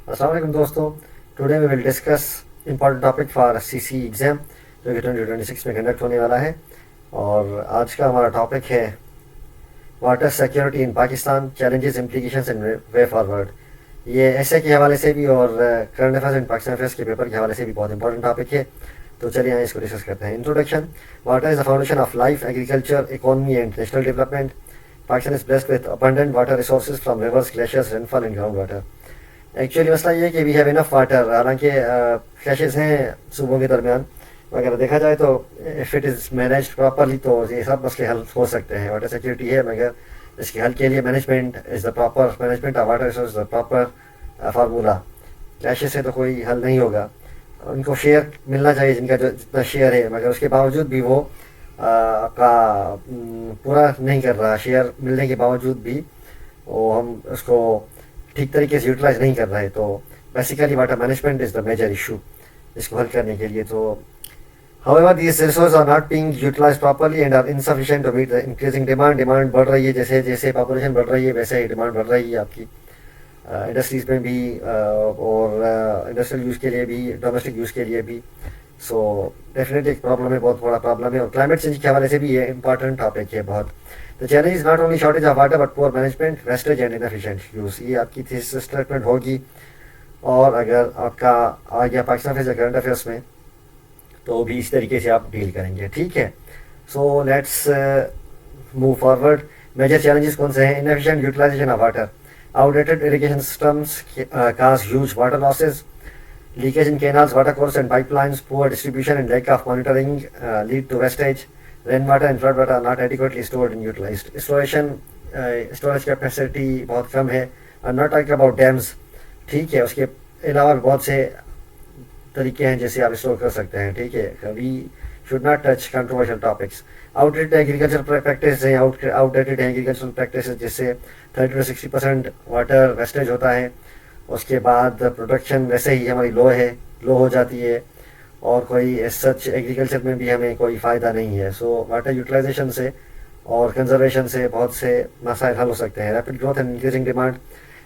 السلام علیکم دوستوں. Today we will discuss important topic for C C exam جو کہ 2026 میں کنڈکٹ ہونے والا ہے. اور آج کا ہمارا ٹاپک ہے water security in Pakistan, challenges, implications and way forward. یہ ایسے کے حوالے سے بھی اور current affairs and Pakistan affairs کے پیپر کے حوالے سے بھی بہت امپورٹنٹ ٹاپک ہے. تو چلیے اس کو ڈسکس کرتے ہیں. Introduction. Water is the foundation of life, agriculture, economy and national development. Pakistan is blessed with abundant water resources from rivers, glaciers, rainfall and groundwater. Actually مسئلہ یہ ہے کہ وی ہیو انف واٹر، حالانکہ clashes ہیں صوبوں کے درمیان. اگر دیکھا جائے تو if it is managed properly تو یہ سب مسئلے حل ہو سکتے ہیں. واٹر سیکورٹی ہے مگر اس کے حل کے لیے management is the proper management of water resource the proper formula. Clashes سے تو کوئی حل نہیں ہوگا. ان کو شیئر ملنا چاہیے جن کا جو جتنا شیئر ہے، مگر اس کے باوجود بھی وہ کا پورا نہیں کر رہا. شیئر ملنے کے باوجود بھی وہ ہم اس کو ٹھیک طریقے سے یوٹیلائز نہیں کر رہے. تو basically water management is the major issue اس کو حل کرنے کے لیے. تو however these resources are not being utilized properly and are insufficient to meet the increasing demand. Demand بڑھ رہی ہے، جیسے جیسے پاپولیشن بڑھ رہی ہے ویسے ہی ڈیمانڈ بڑھ رہی ہے آپ کی انڈسٹریز میں بھی اور انڈسٹریل یوز کے لیے بھی، ڈومیسٹک یوز کے لیے بھی. سو ڈیفینیٹلی ایک پرابلم ہے، بہت بڑا پرابلم ہے. اور کلائمیٹ چینج کے حوالے سے بھی یہ امپارٹنٹ ٹاپک ہے بہت. The challenge is not only shortage of water but poor management, wastage and inefficient use. یہ آپ کی تھیسس اسٹیٹمنٹ ہوگی. اور اگر آپ کا آ گیا پاکستان افیئرس یا کرنٹ افیئرس میں تو بھی اس طریقے سے آپ ڈیل کریں گے. ٹھیک ہے. So let's move forward. Major challenges کون سے ہیں؟ Inefficient utilisation of water, outdated irrigation systems cause huge water losses, leakage in canals, water course and pipelines, poor distribution and lack of monitoring lead to wastage. Rainwater and flood water are not adequately stored and utilised. Storage capacity بہت کم ہے. Not talking about dams. ٹھیک ہے. اس کے علاوہ بھی بہت سے طریقے ہیں جیسے آپ اسٹور کر سکتے ہیں. ٹھیک ہے. We should not touch controversial topics. Outdated agriculture practice ہیں، آؤٹ ڈیٹڈ ایگریکلچرل پریکٹسز جس سے 30-60% واٹر ویسٹیج ہوتا ہے. اس کے بعد پروڈکشن ویسے ہی ہماری لو ہو جاتی ہے اور کوئی سچ ایگریکلچر میں بھی ہمیں کوئی فائدہ نہیں ہے. سو واٹر یوٹیلائزیشن سے اور کنزرویشن سے بہت سے مسائل حل ہو سکتے ہیں. Rapid growth and increasing demand.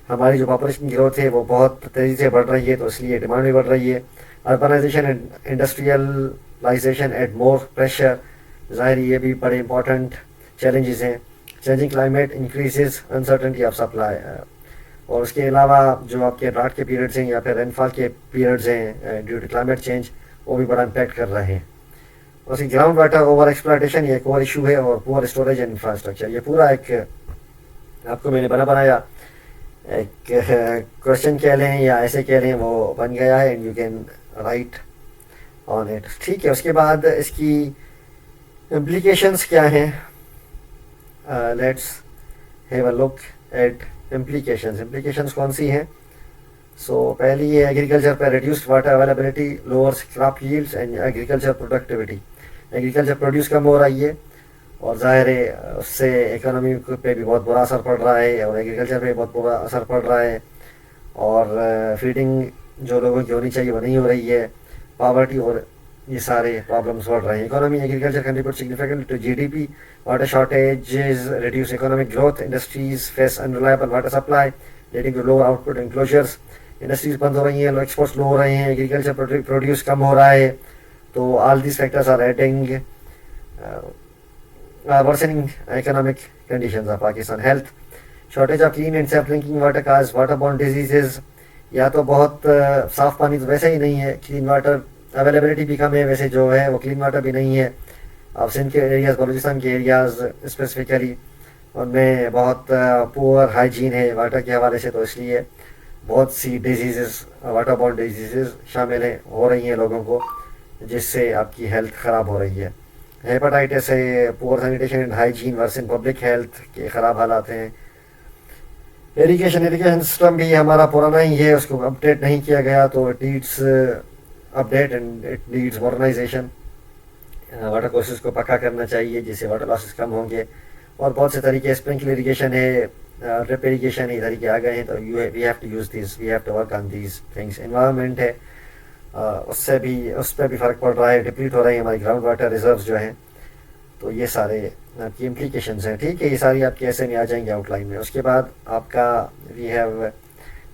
ہماری جو پاپولیشن گروتھ ہے وہ بہت تیزی سے بڑھ رہی ہے تو اس لیے ڈیمانڈ بھی بڑھ رہی ہے. Urbanization and industrialization add more pressure. ظاہر یہ بھی بڑے امپورٹنٹ چیلنجز ہیں. Changing climate increases uncertainty of supply. اور اس کے علاوہ جو آپ کے ڈراٹ کے پیریڈز ہیں یا پھر رین فال کے پیریڈز ہیں ڈیو ٹو کلائمیٹ چینج وہ بھی بڑا امپیکٹ کر رہے ہیں. اور اس کی گراؤنڈ واٹر اوور ایکسپلائٹیشن یہ ایک اور ایشو ہے. اور پور اسٹوریج اینڈ انفراسٹرکچر. یہ پورا ایک آپ کو میں نے بنایا ایک کوشچن کہہ لیں یا ایسے کہہ لیں وہ بن گیا ہے and you can write on it. ٹھیک ہے. اس کے بعد اس کی امپلیکیشنس کیا ہیں؟ Let's have a look at implications کون سی ہیں؟ سو پہلی یہ ایگریکلچر پہ reduced water availability lowers crop yields and agriculture productivity. Agriculture produce کم ہو رہی ہے اور ظاہر ہے اس سے اکانومی پہ بھی بہت برا اثر پڑ رہا ہے اور ایگریکلچر پہ بہت برا اثر پڑ رہا ہے. اور فیڈنگ جو لوگوں کی ہونی چاہیے وہ نہیں ہو رہی ہے. پاورٹی اور یہ سارے پرابلمس بڑھ رہے ہیں. Economy agriculture contribute significantly to G D P. Water shortages reduce economic growth. Industries face unreliable water supply leading to lower output enclosures. Industries بند ہو رہی ہیں، ایکسپورٹس لو ہو رہے ہیں، ایگریکلچر پروڈیوس کم ہو رہا ہے. تو all these factors are adding worsening economic conditions of Pakistan. Health. Shortage of clean and safe drinking water cause waterborne diseases. یا تو بہت صاف پانی تو ویسے ہی نہیں ہے، کلین واٹر اویلیبلٹی بھی کم ہے، ویسے جو ہے وہ کلین واٹر بھی نہیں ہے. اب سندھ کے ایریاز، بلوچستان کے ایریاز اسپیسیفکلی ان میں بہت پور ہائیجین ہے واٹر کے حوالے سے. تو اس لیے بہت سی ڈیزیزز، واٹر بورن ڈیزیزز شامل ہو رہی ہیں لوگوں کو جس سے آپ کی ہیلتھ خراب ہو رہی ہے. ہیپاٹائٹس ہے. Poor sanitation and hygiene worsen public health کے خراب حالات ہیں. ایریگیشن سسٹم بھی ہمارا پرانا ہی ہے، اس کو اپڈیٹ نہیں کیا گیا تو it needs update and it needs modernization. Water courses کو پکا کرنا چاہیے جس سے واٹر لاسز کم ہوں گے. اور بہت سے طریقے، اسپرنکل ایریگیشن ہے، ڈرپ ایریگیشن، یہ طریقے آ گئے ہیں. تو we have to use these, we have to work on these things. Environment ہے، اس پہ بھی فرق پڑ رہا ہے. ڈپلیٹ ہو رہے ہیں ہماری گراؤنڈ واٹر ریزروز جو ہیں. تو یہ سارے آپ کی امپلیکیشنز ہیں. ٹھیک ہے. یہ ساری آپ کے ایسے میں آ جائیں گے آؤٹ لائن میں. اس کے بعد آپ کا we have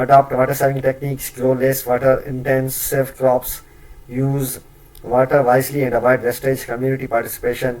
adopt water saving techniques, grow less water intensive crops, use water wisely and avoid wastage, community participation,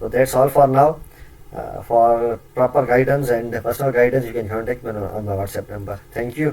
So that's all for now. For proper guidance and personal guidance, you can contact me on my WhatsApp number. Thank you.